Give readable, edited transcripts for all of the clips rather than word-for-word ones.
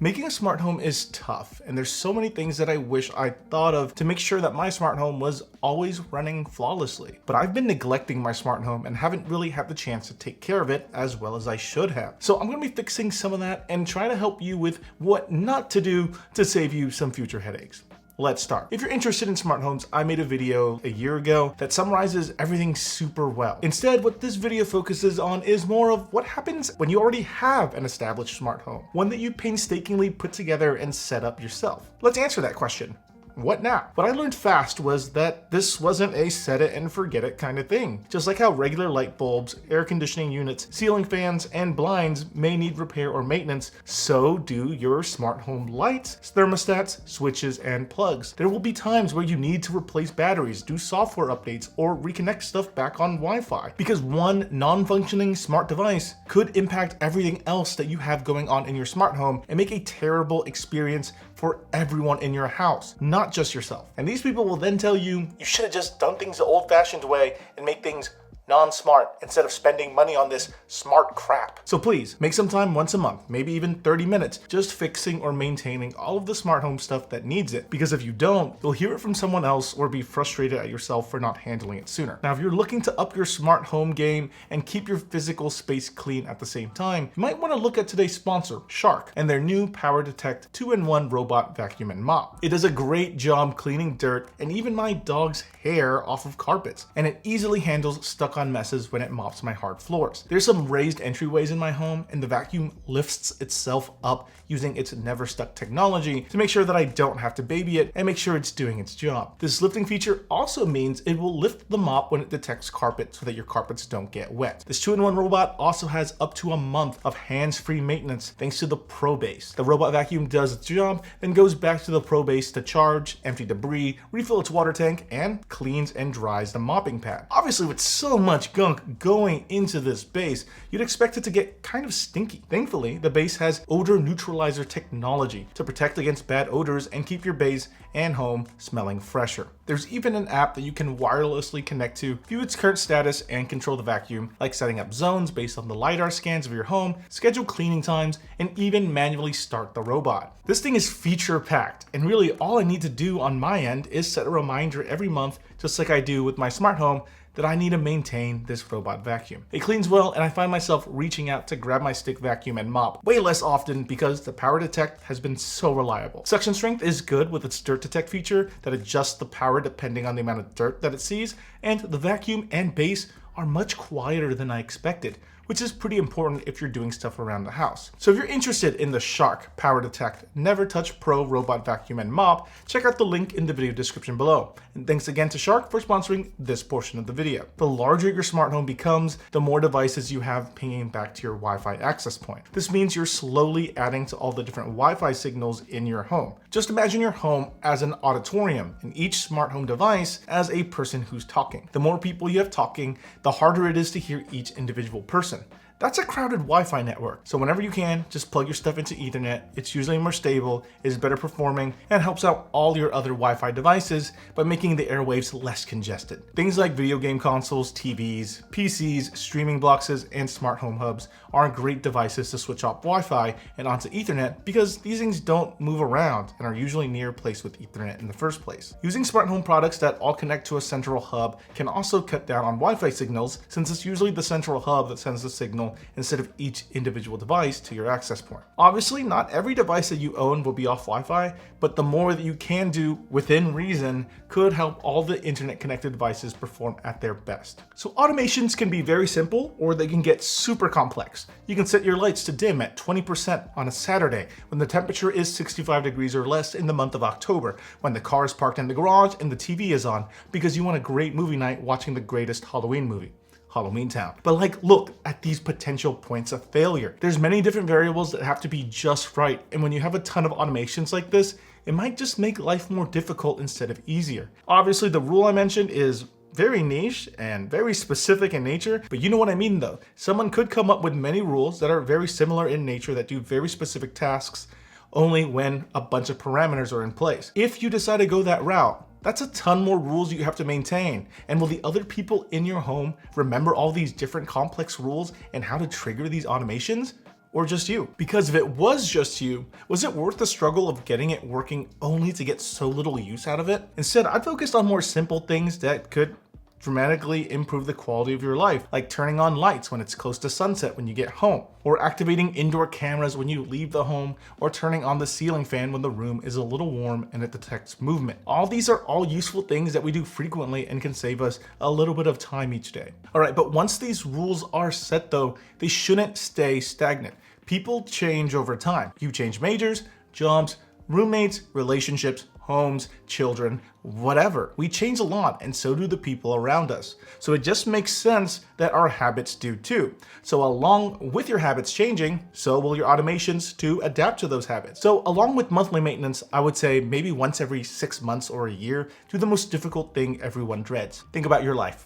Making a smart home is tough, and there's so many things that I wish I thought of to make sure that my smart home was always running flawlessly. But I've been neglecting my smart home and haven't really had the chance to take care of it as well as I should have. So I'm going to be fixing some of that and try to help you with what not to do to save you some future headaches. Let's start. If you're interested in smart homes, I made a video a year ago that summarizes everything super well. Instead, what this video focuses on is more of what happens when you already have an established smart home, one that you painstakingly put together and set up yourself. Let's answer that question. What now? What I learned fast was that this wasn't a set it and forget it kind of thing. Just like how regular light bulbs, air conditioning units, ceiling fans, and blinds may need repair or maintenance, so do your smart home lights, thermostats, switches, and plugs. There will be times where you need to replace batteries, do software updates, or reconnect stuff back on Wi-Fi, because one non-functioning smart device could impact everything else that you have going on in your smart home and make a terrible experience for everyone in your house, not just yourself. And these people will then tell you, you should have just done things the old-fashioned way and make things non-smart instead of spending money on this smart crap. So please, make some time once a month, maybe even 30 minutes, just fixing or maintaining all of the smart home stuff that needs it. Because if you don't, you'll hear it from someone else or be frustrated at yourself for not handling it sooner. Now, if you're looking to up your smart home game and keep your physical space clean at the same time, you might want to look at today's sponsor, Shark, and their new PowerDetect 2-in-1 robot vacuum and mop. It does a great job cleaning dirt and even my dog's hair off of carpets, and it easily handles stuck on messes when it mops my hard floors. There's some raised entryways in my home, and the vacuum lifts itself up using its never stuck technology to make sure that I don't have to baby it and make sure it's doing its job. This lifting feature also means it will lift the mop when it detects carpet so that your carpets don't get wet. This 2-in-1 robot also has up to a month of hands-free maintenance thanks to the Pro Base. The robot vacuum does its job, then goes back to the Pro Base to charge, empty debris, refill its water tank, and cleans and dries the mopping pad. Obviously, with so much gunk going into this base, you'd expect it to get kind of stinky. Thankfully, the base has odor neutralizer technology to protect against bad odors and keep your base and home smelling fresher. There's even an app that you can wirelessly connect to, view its current status, and control the vacuum, like setting up zones based on the LiDAR scans of your home, schedule cleaning times, and even manually start the robot. This thing is feature-packed, and really all I need to do on my end is set a reminder every month, just like I do with my smart home, that I need to maintain this robot vacuum. It cleans well, and I find myself reaching out to grab my stick vacuum and mop way less often because the PowerDetect has been so reliable. Suction strength is good with its dirt detect feature that adjusts the power depending on the amount of dirt that it sees, and the vacuum and base are much quieter than I expected, which is pretty important if you're doing stuff around the house. So if you're interested in the Shark PowerDetect Never Touch Pro Robot Vacuum and Mop, check out the link in the video description below. And thanks again to Shark for sponsoring this portion of the video. The larger your smart home becomes, the more devices you have pinging back to your Wi-Fi access point. This means you're slowly adding to all the different Wi-Fi signals in your home. Just imagine your home as an auditorium, and each smart home device as a person who's talking. The more people you have talking, the harder it is to hear each individual person. That's a crowded Wi-Fi network. So whenever you can, just plug your stuff into Ethernet. It's usually more stable, is better performing, and helps out all your other Wi-Fi devices by making the airwaves less congested. Things like video game consoles, TVs, PCs, streaming boxes, and smart home hubs are great devices to switch off Wi-Fi and onto Ethernet because these things don't move around and are usually near a place with Ethernet in the first place. Using smart home products that all connect to a central hub can also cut down on Wi-Fi signals, since it's usually the central hub that sends the signal instead of each individual device to your access point. Obviously, not every device that you own will be off Wi-Fi, but the more that you can do within reason could help all the internet connected devices perform at their best. So automations can be very simple, or they can get super complex. You can set your lights to dim at 20% on a Saturday when the temperature is 65 degrees or less in the month of October, when the car is parked in the garage and the TV is on, because you want a great movie night watching the greatest Halloween movie, Halloween Town. But look at these potential points of failure. There's many different variables that have to be just right, and when you have a ton of automations like this, it might just make life more difficult instead of easier. Obviously, the rule I mentioned is very niche and very specific in nature, but you know what I mean though. Someone could come up with many rules that are very similar in nature that do very specific tasks only when a bunch of parameters are in place. If you decide to go that route, that's a ton more rules you have to maintain. And will the other people in your home remember all these different complex rules and how to trigger these automations? or just you? Because if it was just you, was it worth the struggle of getting it working only to get so little use out of it? Instead, I focused on more simple things that could dramatically improve the quality of your life, like turning on lights when it's close to sunset when you get home, or activating indoor cameras when you leave the home, or turning on the ceiling fan when the room is a little warm and it detects movement. All these are all useful things that we do frequently and can save us a little bit of time each day. All right, but once these rules are set though, they shouldn't stay stagnant. People change over time. You change majors, jobs, roommates, relationships, homes, children, whatever. We change a lot, and so do the people around us. So it just makes sense that our habits do too. So along with your habits changing, so will your automations to adapt to those habits. So along with monthly maintenance, I would say maybe once every 6 months or a year, do the most difficult thing everyone dreads. Think about your life.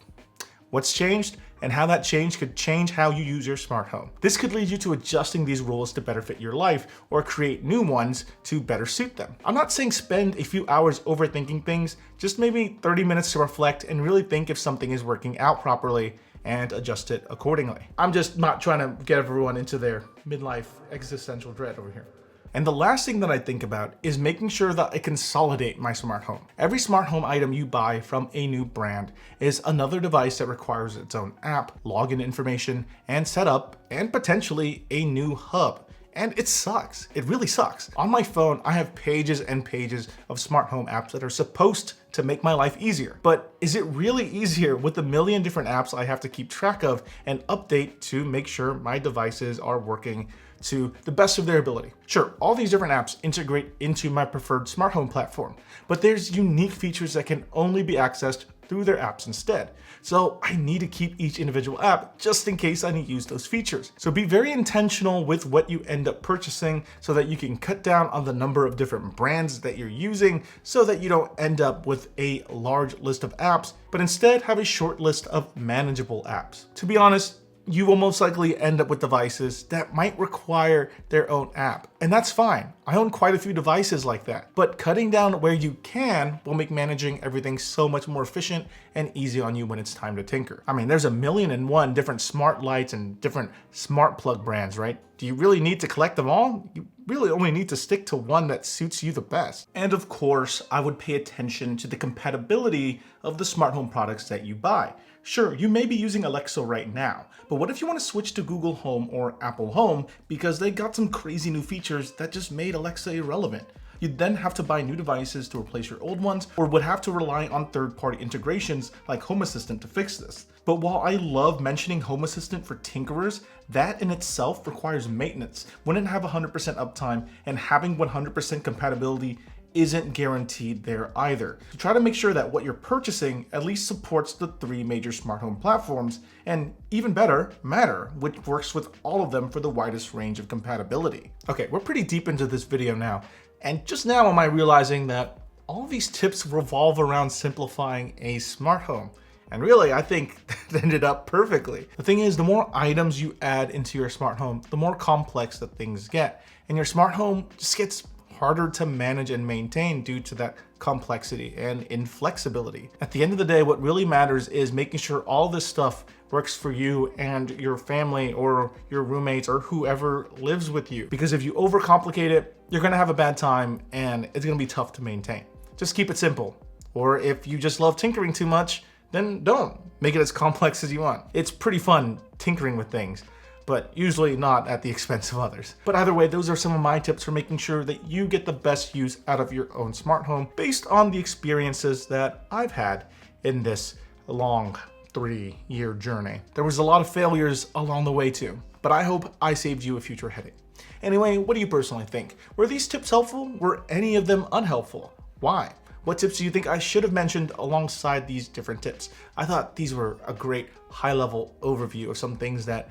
What's changed, and how that change could change how you use your smart home. This could lead you to adjusting these rules to better fit your life, or create new ones to better suit them. I'm not saying spend a few hours overthinking things, just maybe 30 minutes to reflect and really think if something is working out properly and adjust it accordingly. I'm just not trying to get everyone into their midlife existential dread over here. And the last thing that I think about is making sure that I consolidate my smart home. Every smart home item you buy from a new brand is another device that requires its own app, login information, and setup, and potentially a new hub. And it sucks. It really sucks. On my phone, I have pages and pages of smart home apps that are supposed to make my life easier. But is it really easier with the million different apps I have to keep track of and update to make sure my devices are working to the best of their ability? Sure, all these different apps integrate into my preferred smart home platform, but there's unique features that can only be accessed through their apps instead. So I need to keep each individual app just in case I need to use those features. So be very intentional with what you end up purchasing so that you can cut down on the number of different brands that you're using so that you don't end up with a large list of apps, but instead have a short list of manageable apps. To be honest, you will most likely end up with devices that might require their own app, and that's fine. I own quite a few devices like that, but cutting down where you can will make managing everything so much more efficient and easy on you when it's time to tinker. I mean, there's 1,000,001 different smart lights and different smart plug brands, right? Do you really need to collect them all? You really only need to stick to one that suits you the best. And of course, I would pay attention to the compatibility of the smart home products that you buy. Sure, you may be using Alexa right now, but what if you want to switch to Google Home or Apple Home because they got some crazy new features that just made Alexa irrelevant? You'd then have to buy new devices to replace your old ones, or would have to rely on third-party integrations like Home Assistant to fix this. But while I love mentioning Home Assistant for tinkerers, that in itself requires maintenance, wouldn't have 100% uptime, and having 100% compatibility isn't guaranteed there either. So try to make sure that what you're purchasing at least supports the 3 major smart home platforms, and even better, Matter, which works with all of them for the widest range of compatibility. Okay, we're pretty deep into this video now, and just now am I realizing that all of these tips revolve around simplifying a smart home. And really, I think that ended up perfectly. The thing is, the more items you add into your smart home, the more complex that things get, and your smart home just gets harder to manage and maintain due to that complexity and inflexibility. At the end of the day, what really matters is making sure all this stuff works for you and your family or your roommates or whoever lives with you. Because if you overcomplicate it, you're gonna have a bad time and it's gonna be tough to maintain. Just keep it simple. Or if you just love tinkering too much, then don't make it as complex as you want. It's pretty fun tinkering with things, but usually not at the expense of others. But either way, those are some of my tips for making sure that you get the best use out of your own smart home based on the experiences that I've had in this long 3-year journey. There was a lot of failures along the way too, but I hope I saved you a future headache. Anyway, what do you personally think? Were these tips helpful? Were any of them unhelpful? Why? What tips do you think I should have mentioned alongside these different tips? I thought these were a great high-level overview of some things that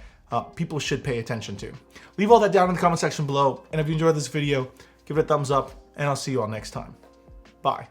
people should pay attention to. Leave all that down in the comment section below, and if you enjoyed this video, give it a thumbs up, and I'll see you all next time. Bye.